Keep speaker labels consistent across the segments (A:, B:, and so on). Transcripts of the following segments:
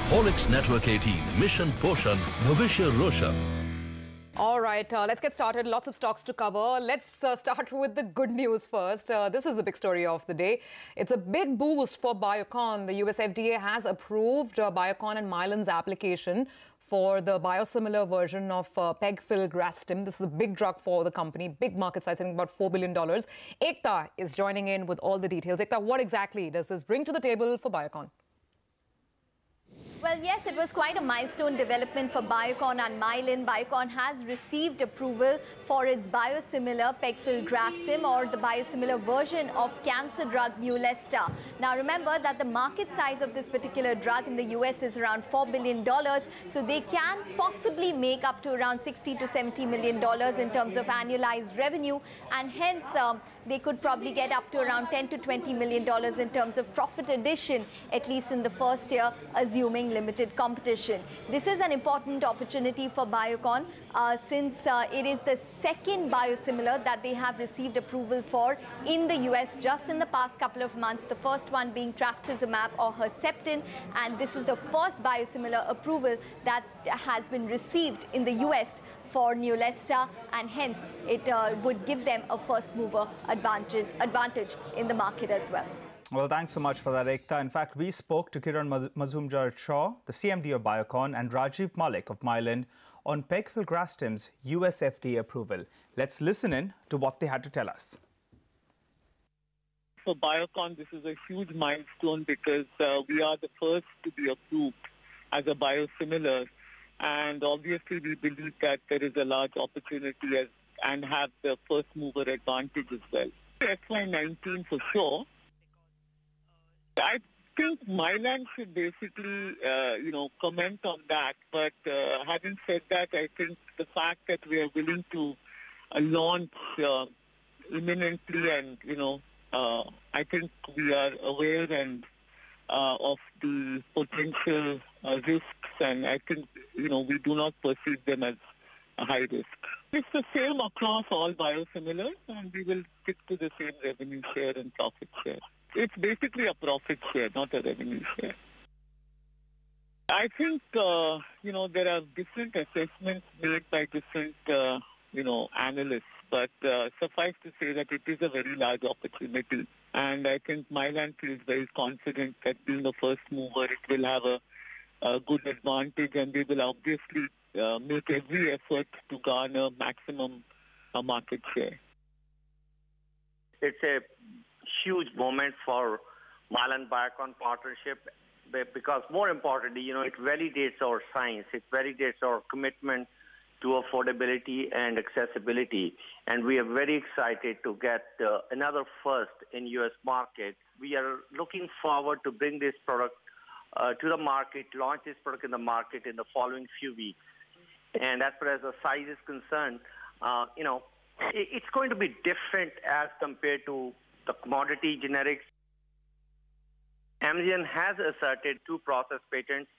A: Horlicks Network 18, Mission Poshan, Bhavishya Roshan.
B: All right, let's get started. Lots of stocks to cover. Let's start with the good news first. This is the big story of the day. It's a big boost for Biocon. The USFDA has approved Biocon and Mylan's application for the biosimilar version of Pegfilgrastim. This is a big drug for the company, big market size, I think about $4 billion. Ekta is joining in with all the details. Ekta, what exactly does this bring to the table for Biocon?
C: Well, yes, it was quite a milestone development for Biocon and Mylan. Biocon has received approval for its biosimilar Pegfilgrastim, or the biosimilar version of cancer drug Neulasta. Now, remember that the market size of this particular drug in the US is around $4 billion, so they can possibly make up to around $60 to $70 million in terms of annualized revenue, and hence they could probably get up to around $10 to $20 million in terms of profit addition, at least in the first year, assuming limited competition. This is an important opportunity for Biocon since it is the second biosimilar that they have received approval for in the US just in the past couple of months, the first one being trastuzumab or Herceptin, and this is the first biosimilar approval that has been received in the US for Neulasta, and hence it would give them a first mover advantage in the market as well.
D: Well, thanks so much for that, Ekta. In fact, we spoke to Kiran Mazumdar-Shaw, the CMD of Biocon, and Rajiv Malik of Mylan on Pegfilgrastim's US FDA approval. Let's listen in to what they had to tell us.
E: For Biocon, this is a huge milestone because we are the first to be approved as a biosimilar. And obviously, we believe that there is a large opportunity and have the first mover advantage as well. FY19 for sure. I think Mylan should basically, comment on that. But having said that, I think the fact that we are willing to launch imminently, and I think we are aware and of the potential risks, and I think we do not perceive them as a high risk. It's the same across all biosimilars, and we will stick to the same revenue share and profit share. It's basically a profit share, not a revenue share. I think, there are different assessments made by different, analysts. But suffice to say that it is a very large opportunity. And I think Mylan feels very confident that being the first mover, it will have a good advantage. And they will obviously make every effort to garner maximum market share.
F: It's a huge moment for Mylan-Biocon partnership because, more importantly, it validates our science. It validates our commitment to affordability and accessibility. And we are very excited to get another first in U.S. market. We are looking forward to bring this product to the market, launch this product in the market in the following few weeks. And as far as the size is concerned, it's going to be different as compared to the commodity generics. Amgen has asserted 2 process patents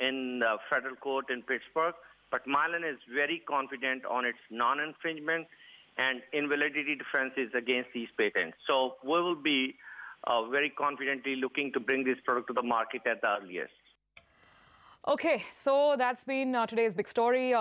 F: in the federal court in Pittsburgh, but Mylan is very confident on its non-infringement and invalidity defenses against these patents. So we will be very confidently looking to bring this product to the market at the earliest.
B: Okay, so that's been today's big story,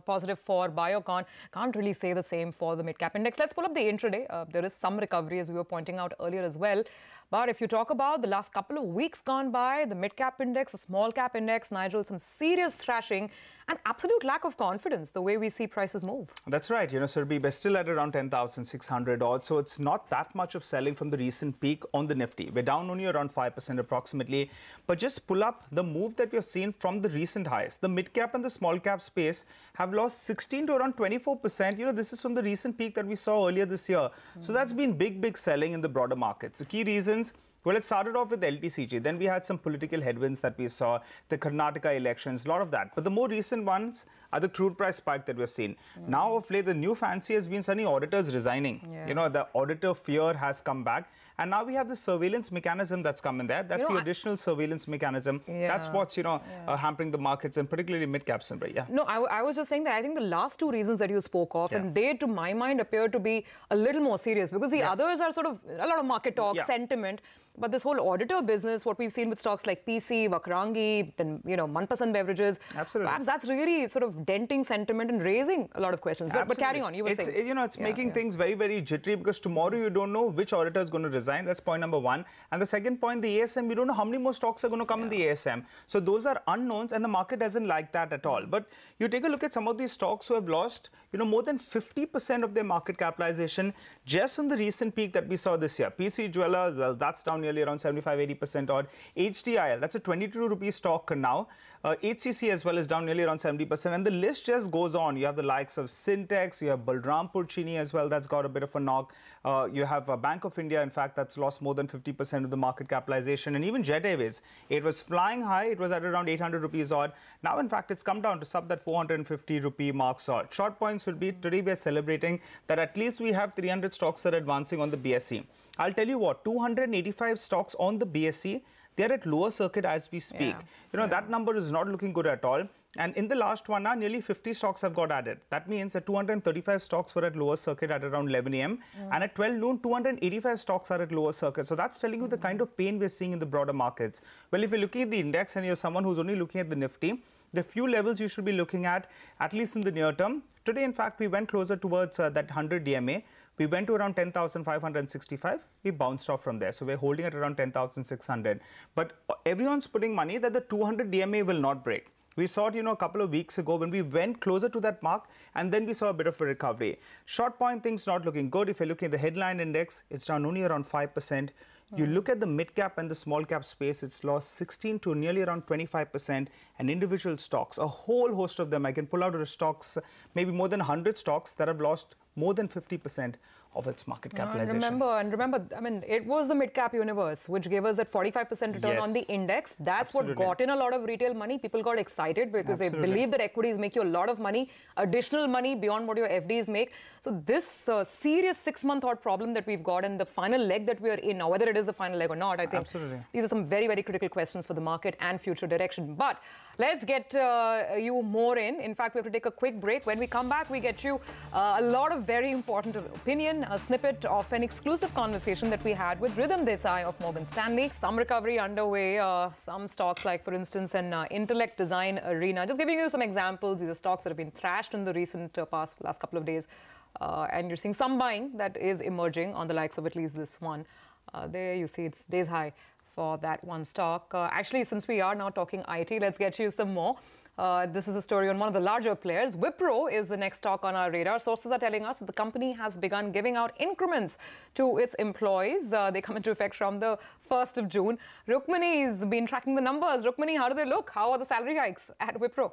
B: positive for Biocon. Can't really say the same for the mid-cap index. Let's pull up the intraday. There is some recovery, as we were pointing out earlier as well. But if you talk about the last couple of weeks gone by, the mid-cap index, the small-cap index, Nigel, some serious thrashing and absolute lack of confidence, the way we see prices move.
D: That's right. Surbhi, we're still at around 10,600 odd. So it's not that much of selling from the recent peak on the Nifty. We're down only around 5% approximately. But just pull up the move that we've seen from the recent highs. The mid-cap and the small-cap space have lost 16 to around 24%. This is from the recent peak that we saw earlier this year. So that's been big selling in the broader markets. The key reasons, well, it started off with LTCG. Then we had some political headwinds that we saw, the Karnataka elections, a lot of that. But the more recent ones are the crude price spike that we've seen. Now, of late, the new fancy has been suddenly auditors resigning. The auditor fear has come back. And now we have the surveillance mechanism that's come in there. That's the additional surveillance mechanism. That's what's, hampering the markets, and particularly mid-caps.
B: No, I was just saying that I think the last 2 reasons that you spoke of, and they, to my mind, appear to be a little more serious because the others are sort of a lot of market talk, sentiment. But this whole auditor business, what we've seen with stocks like PC, Vakrangi, then, Manpasan Beverages, perhaps that's really sort of denting sentiment and raising a lot of questions. But carry on, you were saying.
D: It's making things very, very jittery because tomorrow you don't know which auditor is going to resign. That's point number one. And the second point, the ASM, we don't know how many more stocks are going to come in the ASM. So those are unknowns and the market doesn't like that at all. But you take a look at some of these stocks who have lost, more than 50% of their market capitalization just on the recent peak that we saw this year. PC Jewelers, well, that's down nearly around 75-80% odd. HDIL, that's a 22 rupee stock now. HCC as well is down nearly around 70%. And the list just goes on. You have the likes of Syntex, you have Balrampur Chini as well, that's got a bit of a knock. You have Bank of India, in fact, that's lost more than 50% of the market capitalization. And even Jet Airways, it was flying high, it was at around 800 rupees odd. Now, in fact, it's come down to sub that 450 rupee mark odd. Short points would be, today we are celebrating that at least we have 300 stocks that are advancing on the BSE. I'll tell you what, 285 stocks on the BSE, they're at lower circuit as we speak. That number is not looking good at all. And in the last 1 hour, nearly 50 stocks have got added. That means that 235 stocks were at lower circuit at around 11 a.m. And at 12 noon, 285 stocks are at lower circuit. So that's telling you the kind of pain we're seeing in the broader markets. Well, if you're looking at the index and you're someone who's only looking at the Nifty, the few levels you should be looking at least in the near term. Today, in fact, we went closer towards that 100 DMA. We went to around 10,565. We bounced off from there. So we're holding at around 10,600. But everyone's putting money that the 200 DMA will not break. We saw it, a couple of weeks ago when we went closer to that mark and then we saw a bit of a recovery. Short point, things not looking good. If you're looking at the headline index, it's down only around 5%. You look at the mid cap and the small cap space, it's lost 16 to nearly around 25%. And individual stocks, a whole host of them, I can pull out the stocks, maybe more than 100 stocks that have lost more than 50% of its market capitalization.
B: And remember, I mean, it was the mid-cap universe which gave us that 45% return on the index. That's what got in a lot of retail money. People got excited because they believe that equities make you a lot of money, additional money beyond what your FDs make. So this serious 6-month-odd problem that we've got and the final leg that we are in now, whether it is the final leg or not, I think these are some very, very critical questions for the market and future direction. But let's get you more in. In fact, we have to take a quick break. When we come back, we get you a lot of very important opinion, a snippet of an exclusive conversation that we had with Rhythm Desai of Morgan Stanley. Some recovery underway, some stocks like, for instance, an Intellect Design Arena. Just giving you some examples. These are stocks that have been thrashed in the recent last couple of days. And you're seeing some buying that is emerging on the likes of at least this one. There you see it's days high for that one stock. Actually, since we are now talking IT, let's get you some more. This is a story on one of the larger players. Wipro is the next stock on our radar. Sources are telling us that the company has begun giving out increments to its employees. They come into effect from the 1st of June. Rukmini's been tracking the numbers. Rukmini, how do they look? How are the salary hikes at Wipro?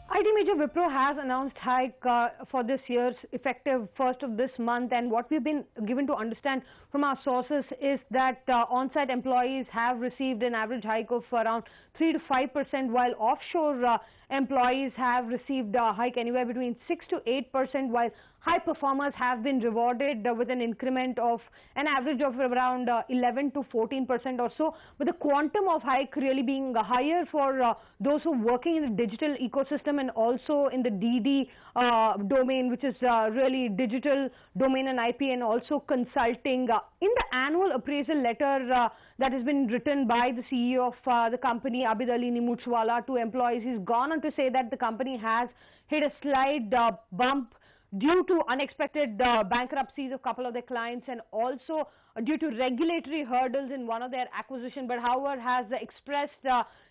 G: IT major Wipro has announced hike for this year's effective 1st of this month, and what we've been given to understand from our sources is that on-site employees have received an average hike of around 3 to 5%, while offshore employees have received a hike anywhere between 6 to 8%, while high performers have been rewarded with an increment of an average of around 11 to 14% or so, with the quantum of hike really being higher for those who are working in the digital ecosystem and also in the DD domain, which is really digital domain and IP, and also consulting. In the annual appraisal letter that has been written by the CEO of the company, Abid Ali Nimuchwala, to employees, he's gone on to say that the company has hit a slight bump due to unexpected bankruptcies of a couple of their clients, and also due to regulatory hurdles in one of their acquisition. But however, has expressed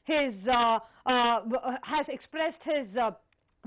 G: his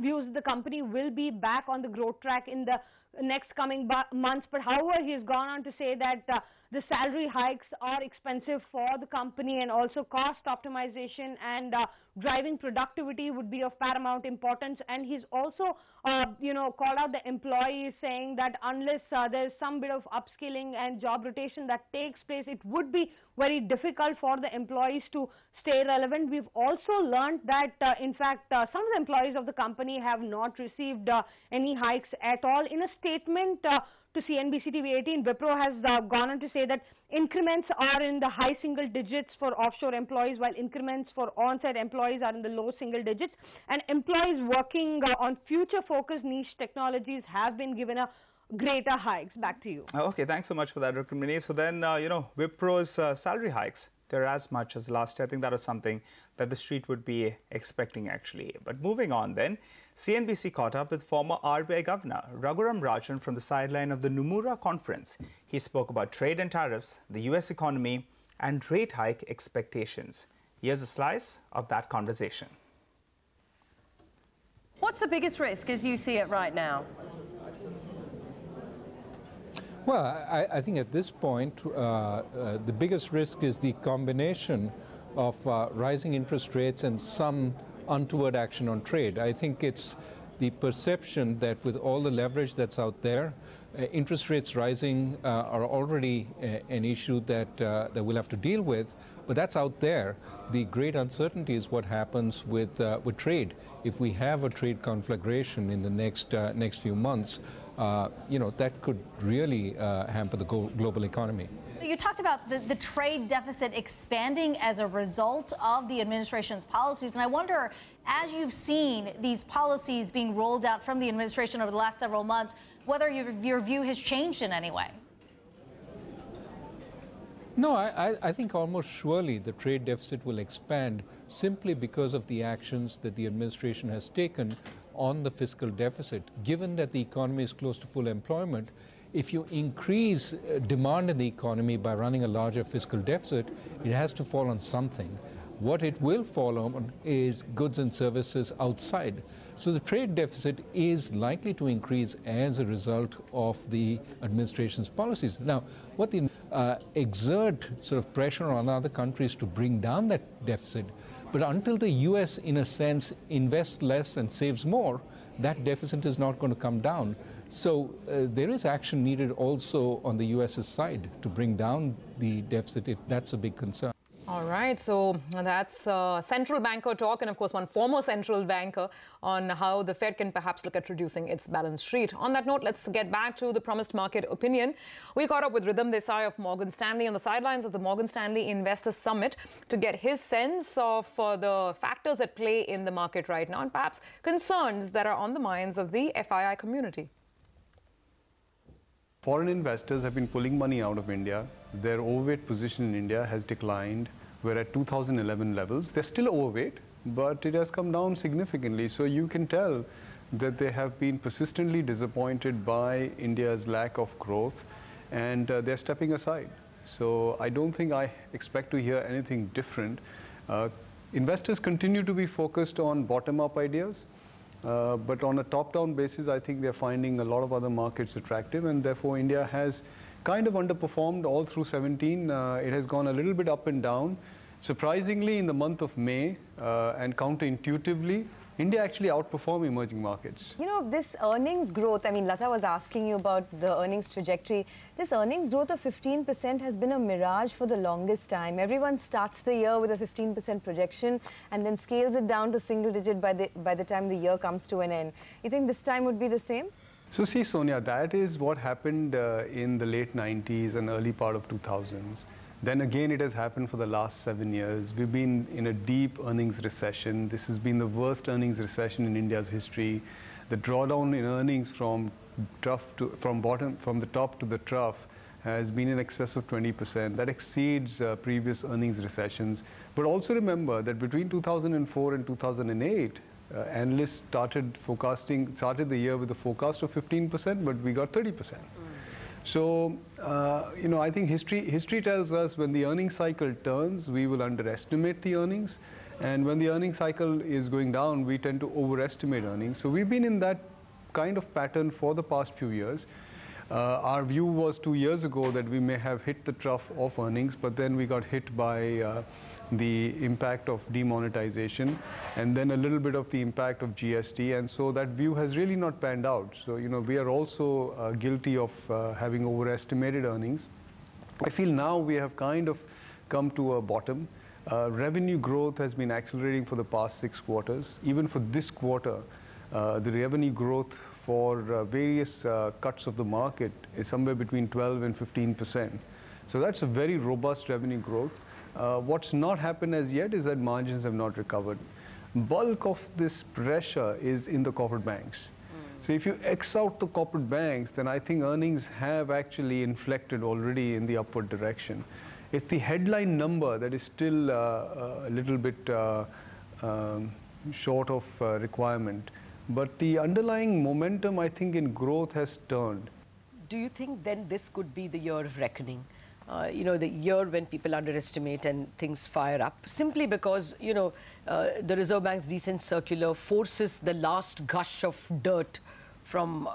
G: views that the company will be back on the growth track in the next coming months. But however, he has gone on to say that the salary hikes are expensive for the company, and also cost optimization and driving productivity would be of paramount importance. And he's also called out the employees, saying that unless there's some bit of upskilling and job rotation that takes place, it would be very difficult for the employees to stay relevant. We've also learned that in fact some of the employees of the company have not received any hikes at all. In a statement to CNBC TV18, Wipro has gone on to say that increments are in the high single digits for offshore employees, while increments for on-site employees are in the low single digits. And employees working on future-focused niche technologies have been given a greater hikes. Back to you.
D: Okay, thanks so much for that, Rukmini. So then, Wipro's salary hikes, they're as much as last year. I think that was something that the street would be expecting, actually. But moving on then, CNBC caught up with former RBI Governor Raghuram Rajan from the sideline of the Nomura conference. He spoke about trade and tariffs, the US economy, and rate hike expectations. Here's a slice of that conversation.
H: What's the biggest risk as you see it right now?
I: Well, I think at this point, the biggest risk is the combination of rising interest rates and some untoward action on trade. I think it's the perception that with all the leverage that's out there, interest rates rising are already an issue that we'll have to deal with, but that's out there. The great uncertainty is what happens with trade. If we have a trade conflagration in the next few months, that could really hamper the global economy.
H: You talked about the trade deficit expanding as a result of the administration's policies, and I wonder, as you've seen these policies being rolled out from the administration over the last several months, whether your view has changed in any way.
I: No, I think almost surely the trade deficit will expand simply because of the actions that the administration has taken on the fiscal deficit. Given that the economy is close to full employment, if you increase demand in the economy by running a larger fiscal deficit, it has to fall on something. What it will fall on is goods and services outside. So the trade deficit is likely to increase as a result of the administration's policies. Now, what the exert sort of pressure on other countries to bring down that deficit, but until the US, in a sense, invests less and saves more, that deficit is not going to come down. So there is action needed also on the US's side to bring down the deficit if that's a big concern.
B: All right, so that's central banker talk, and of course one former central banker on how the Fed can perhaps look at reducing its balance sheet. On that note, let's get back to the promised market opinion. We caught up with Ridham Desai of Morgan Stanley on the sidelines of the Morgan Stanley Investor Summit to get his sense of the factors at play in the market right now and perhaps concerns that are on the minds of the FII community.
J: Foreign investors have been pulling money out of India. Their overweight position in India has declined. We're at 2011 levels. They're still overweight, but it has come down significantly. So you can tell that they have been persistently disappointed by India's lack of growth, and they're stepping aside. So I don't think I expect to hear anything different. Investors continue to be focused on bottom-up ideas. But on a top-down basis, I think they're finding a lot of other markets attractive, and therefore India has kind of underperformed all through 17. It has gone a little bit up and down. Surprisingly, in the month of May, and counterintuitively, India actually outperformed emerging markets.
K: You know, this earnings growth, I mean, Lata was asking you about the earnings trajectory. This earnings growth of 15% has been a mirage for the longest time. Everyone starts the year with a 15% projection and then scales it down to single digit by the time the year comes to an end. You think this time would be the same?
J: So see, Sonia, that is what happened in the late 90s and early part of 2000s. Then again, it has happened for the last 7 years. We've been in a deep earnings recession. This has been the worst earnings recession in India's history. The drawdown in earnings from the top to the trough has been in excess of 20%. That exceeds previous earnings recessions. But also remember that between 2004 and 2008, analysts started the year with a forecast of 15%, but we got 30%. So, I think history tells us when the earnings cycle turns, we will underestimate the earnings. And when the earnings cycle is going down, we tend to overestimate earnings. So we've been in that kind of pattern for the past few years. Our view was 2 years ago that we may have hit the trough of earnings, but then we got hit by the impact of demonetization and then a little bit of the impact of GST, and so that view has really not panned out. So we are also guilty of having overestimated earnings. I feel now we have kind of come to a bottom. Revenue growth has been accelerating for the past 6 quarters. Even for this quarter, the revenue growth for various cuts of the market is somewhere between 12 and 15%. So that's a very robust revenue growth. What's not happened as yet is that margins have not recovered. Bulk of this pressure is in the corporate banks. So if you X out the corporate banks, then I think earnings have actually inflected already in the upward direction. It's the headline number that is still a little bit short of requirement. But the underlying momentum, I think, in growth has turned.
L: Do you think then this could be the year of reckoning? You know, the year when people underestimate and things fire up, simply because, you know, the Reserve Bank's recent circular forces the last gush of dirt from,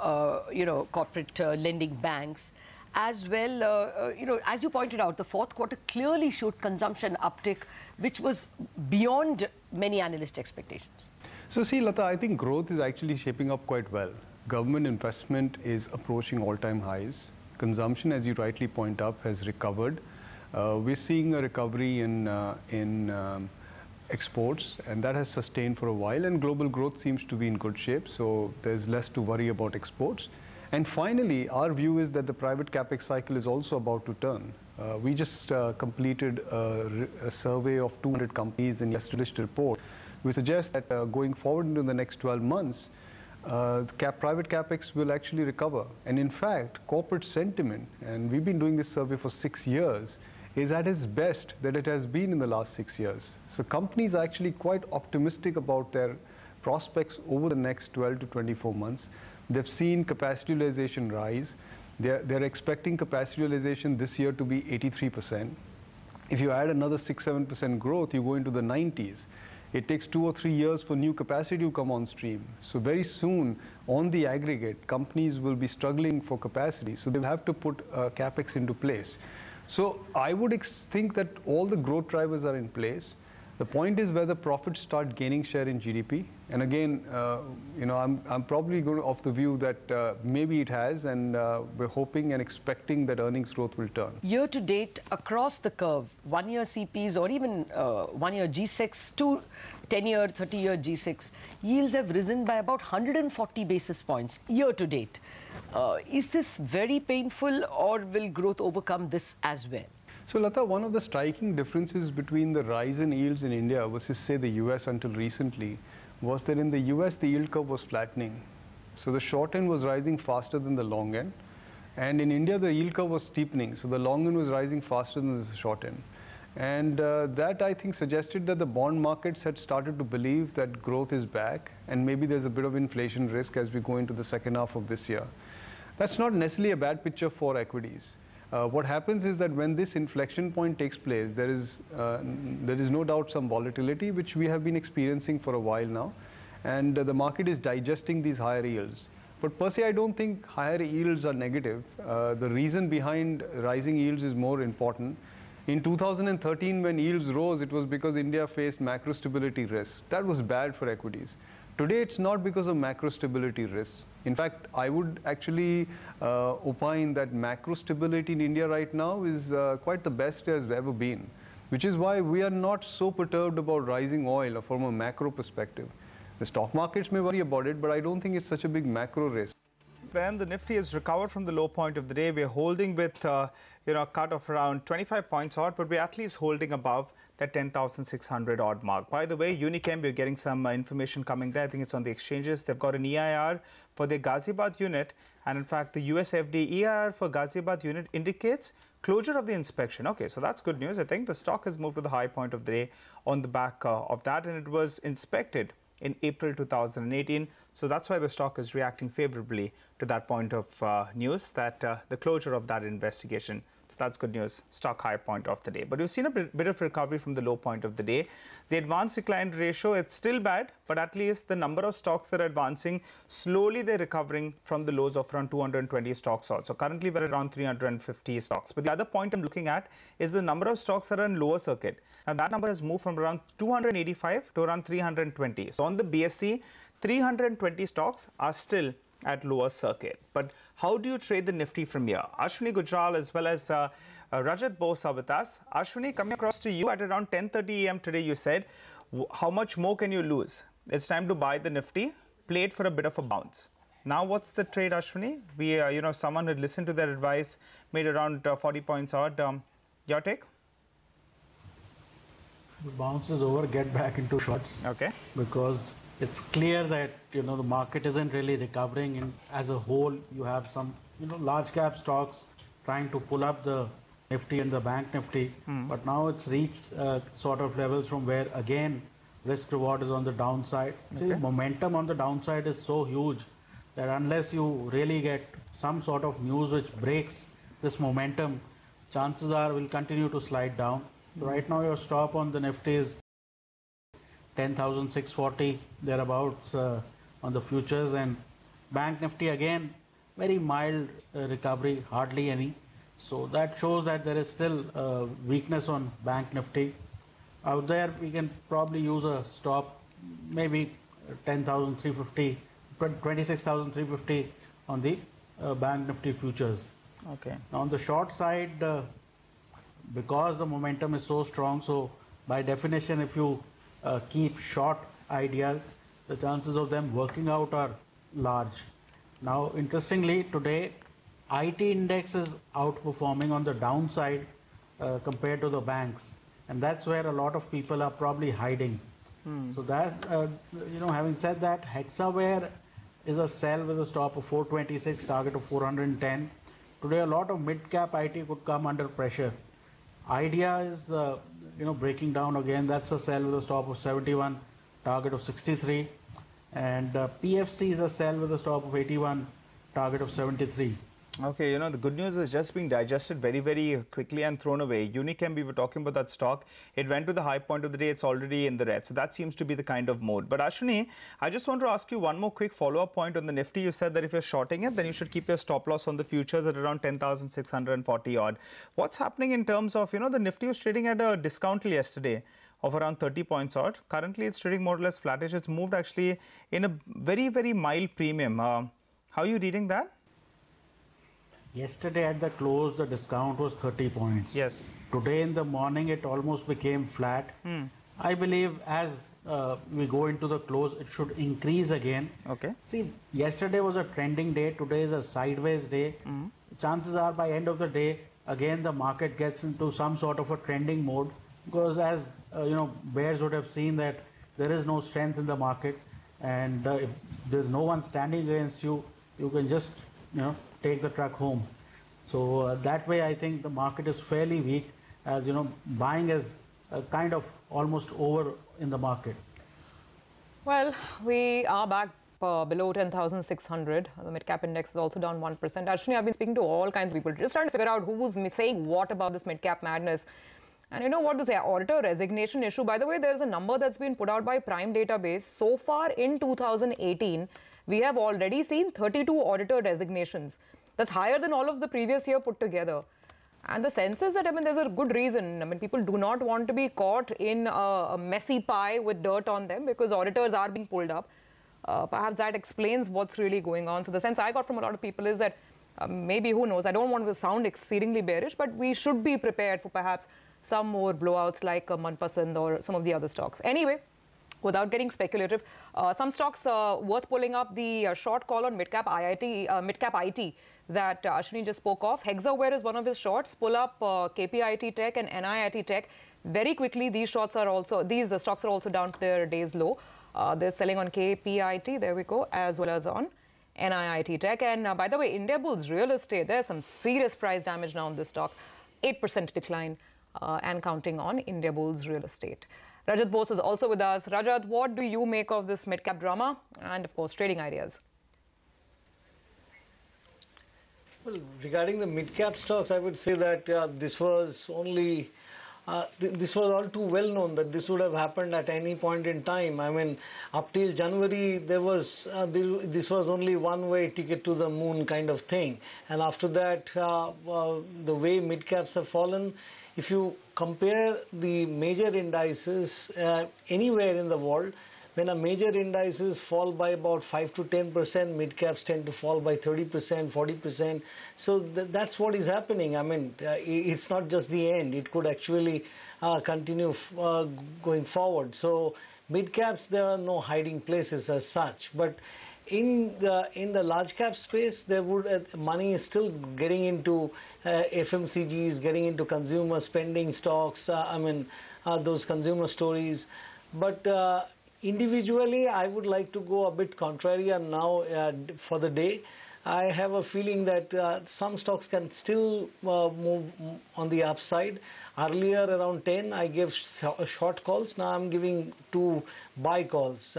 L: you know, corporate lending banks. As well, you know, as you pointed out, the fourth quarter clearly showed consumption uptick, which was beyond many analyst expectations.
J: So see, Lata, I think growth is actually shaping up quite well. Government investment is approaching all-time highs. Consumption, as you rightly point out, has recovered. We're seeing a recovery in exports, and that has sustained for a while, and global growth seems to be in good shape, so there's less to worry about exports. And finally, our view is that the private capex cycle is also about to turn. We just completed a survey of 200 companies in yesterday's report. We suggest that going forward into the next 12 months, private capex will actually recover. And in fact, corporate sentiment, and we've been doing this survey for 6 years, is at its best that it has been in the last 6 years. So companies are actually quite optimistic about their prospects over the next 12 to 24 months. They've seen capacity utilization rise. They're expecting capacity utilization this year to be 83%. If you add another 6-7% growth, you go into the 90s. It takes 2 or 3 years for new capacity to come on stream. So very soon, on the aggregate, companies will be struggling for capacity. So they'll have to put capex into place. So I would think that all the growth drivers are in place. The point is whether profits start gaining share in GDP. And again, you know, I'm probably going of the view that maybe it has, and we're hoping and expecting that earnings growth will turn.
L: Year to date, across the curve, 1-year CPs or even 1-year G6 to 10-year, 30-year G6, yields have risen by about 140 basis points year to date. Is this very painful, or will growth overcome this as well?
J: So Lata, one of the striking differences between the rise in yields in India versus, say, the US until recently was that in the US, the yield curve was flattening. So the short end was rising faster than the long end. And in India, the yield curve was steepening. So the long end was rising faster than the short end. And that, I think, suggested that the bond markets had started to believe that growth is back, and maybe there's a bit of inflation risk as we go into the second half of this year. That's not necessarily a bad picture for equities. What happens is that when this inflection point takes place, there is no doubt some volatility, which we have been experiencing for a while now, and the market is digesting these higher yields. But per se, I don't think higher yields are negative. The reason behind rising yields is more important. In 2013, when yields rose, it was because India faced macro stability risks. That was bad for equities. Today, it's not because of macro stability risks. In fact, I would actually opine that macro stability in India right now is quite the best it has ever been, which is why we are not so perturbed about rising oil from a macro perspective. The stock markets may worry about it, but I don't think it's such a big macro risk.
D: Then the Nifty has recovered from the low point of the day. We're holding with you know, a cut of around 25 points odd, but we're at least holding above that 10,600 odd mark. By the way, Unichem, we're getting some information coming there. I think it's on the exchanges. They've got an EIR for their Ghaziabad unit, and in fact, the USFDA EIR for Ghaziabad unit indicates closure of the inspection. Okay, so that's good news. I think the stock has moved to the high point of the day on the back of that, and it was inspected in April 2018. So that's why the stock is reacting favorably to that point of news, that the closure of that investigation. So that's good news, stock high point of the day. But we've seen a bit of recovery from the low point of the day. The advance decline ratio, it's still bad, but at least the number of stocks that are advancing, slowly they're recovering from the lows of around 220 stocks odd. So currently we're around 350 stocks. But the other point I'm looking at is the number of stocks that are in lower circuit. And that number has moved from around 285 to around 320. So on the BSE, 320 stocks are still at lower circuit. But how do you trade the Nifty from here? Ashwini Gujral as well as Rajat Bose are with us. Ashwini, coming across to you at around 10:30 a.m. today, you said, how much more can you lose? It's time to buy the Nifty, play it for a bit of a bounce. Now, what's the trade, Ashwini? We, you know, someone had listened to their advice, made around 40 points odd. Your take?
M: The bounce is over, get back into shorts.
D: Okay.
M: Because it's clear that, the market isn't really recovering, and as a whole, you have some, large cap stocks trying to pull up the Nifty and the Bank Nifty, but now it's reached sort of levels from where, again, risk reward is on the downside. See, momentum on the downside is so huge that unless you really get some sort of news which breaks this momentum, chances are will continue to slide down. So right now your stop on the Nifty is 10,640 thereabouts on the futures, and Bank Nifty again very mild recovery, hardly any. So that shows that there is still weakness on Bank Nifty. Out there we can probably use a stop, maybe 10,350, 26,350 on the Bank Nifty futures.
D: Okay.
M: Now on the short side, because the momentum is so strong, so by definition, if you keep short ideas, the chances of them working out are large. Now, interestingly, today, IT index is outperforming on the downside compared to the banks. And that's where a lot of people are probably hiding. So that, having said that, Hexaware is a sell with a stop of 426, target of 410. Today, a lot of mid-cap IT could come under pressure. Idea is, breaking down again. That's a sell with a stop of 71, target of 63. And PFC is a sell with a stop of 81, target of 73.
D: Okay, the good news is just being digested very, very quickly and thrown away. Unichem, we were talking about that stock. It went to the high point of the day. It's already in the red. So that seems to be the kind of mode. But Ashwini, I just want to ask you one more quick follow-up point on the Nifty. You said that if you're shorting it, then you should keep your stop loss on the futures at around 10,640 odd. What's happening in terms of, the Nifty was trading at a discount till yesterday of around 30 points odd. Currently, it's trading more or less flattish. It's moved actually in a very, very mild premium. How are you reading that?
M: Yesterday at the close, the discount was 30 points.
D: Yes.
M: Today in the morning, it almost became flat. I believe as we go into the close, it should increase again.
D: Okay.
M: See, yesterday was a trending day. Today is a sideways day. Chances are by end of the day, again, the market gets into some sort of a trending mode, because as, bears would have seen that there is no strength in the market, and if there's no one standing against you, you can just, take the truck home. So that way, I think the market is fairly weak, as buying is kind of almost over in the market.
B: Well, we are back below 10,600. The mid-cap index is also down 1%. Ashwini, I've been speaking to all kinds of people, just trying to figure out who's saying what about this mid-cap madness. And you know what, this auditor resignation issue, by the way, there's a number that's been put out by Prime Database. So far in 2018, we have already seen 32 auditor resignations. That's higher than all of the previous year put together. And the sense is that, there's a good reason. People do not want to be caught in a messy pie with dirt on them, because auditors are being pulled up. Perhaps that explains what's really going on. So the sense I got from a lot of people is that maybe, who knows, I don't want to sound exceedingly bearish, but we should be prepared for perhaps some more blowouts like Manpasand or some of the other stocks. Anyway, without getting speculative, some stocks worth pulling up. The short call on midcap IT that Ashwini just spoke of. Hexaware is one of his shorts. Pull up KPIT Tech and NIIT Tech very quickly. These stocks are also down to their day's low. They're selling on KPIT, there we go, as well as on NIIT Tech. And by the way, India Bulls Real Estate, there's some serious price damage now on this stock. 8% decline and counting on India Bulls Real Estate. Rajat Bose is also with us. Rajat, what do you make of this mid-cap drama and, of course, trading ideas?
N: Well, regarding the mid-cap stocks, I would say that this was only this was all too well known that this would have happened at any point in time. Up till January, there was this was only one-way ticket to the moon kind of thing. And after that, the way mid-caps have fallen, if you compare the major indices anywhere in the world, when a major indices fall by about 5 to 10%, mid-caps tend to fall by 30%, 40%. So that's what is happening. It's not just the end. It could actually continue going forward. So mid-caps, there are no hiding places as such. But in the large cap space, there would money is still getting into FMCGs, getting into consumer spending stocks. Those consumer stories. But individually, I would like to go a bit contrarian now for the day. I have a feeling that some stocks can still move on the upside. Earlier around 10, I gave short calls. Now I'm giving 2 buy calls.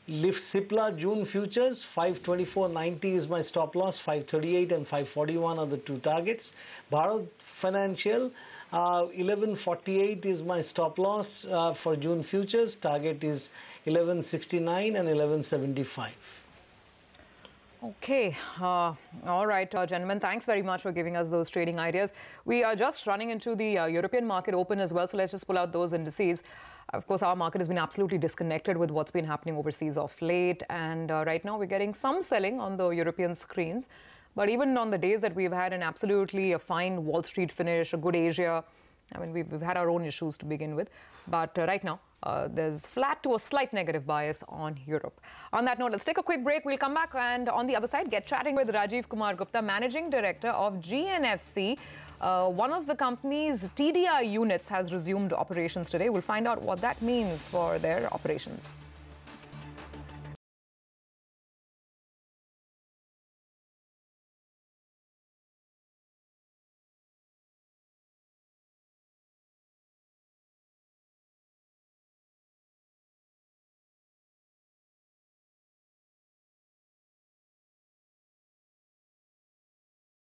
N: Cipla June futures, 524.90 is my stop loss, 538 and 541 are the 2 targets. Bharat Financial, 1148 is my stop loss for June futures. Target is 1169 and 1175.
B: Okay. All right, gentlemen, thanks very much for giving us those trading ideas. We are just running into the European market open as well, so let's just pull out those indices. Of course, our market has been absolutely disconnected with what's been happening overseas of late, and right now we're getting some selling on the European screens. But even on the days that we've had an absolutely fine Wall Street finish, a good Asia, I mean, we've had our own issues to begin with. But right now, there's flat to a slight negative bias on Europe. On that note, let's take a quick break. We'll come back and on the other side, get chatting with Rajiv Kumar Gupta, Managing Director of GNFC. One of the company's TDI units has resumed operations today. We'll find out what that means for their operations.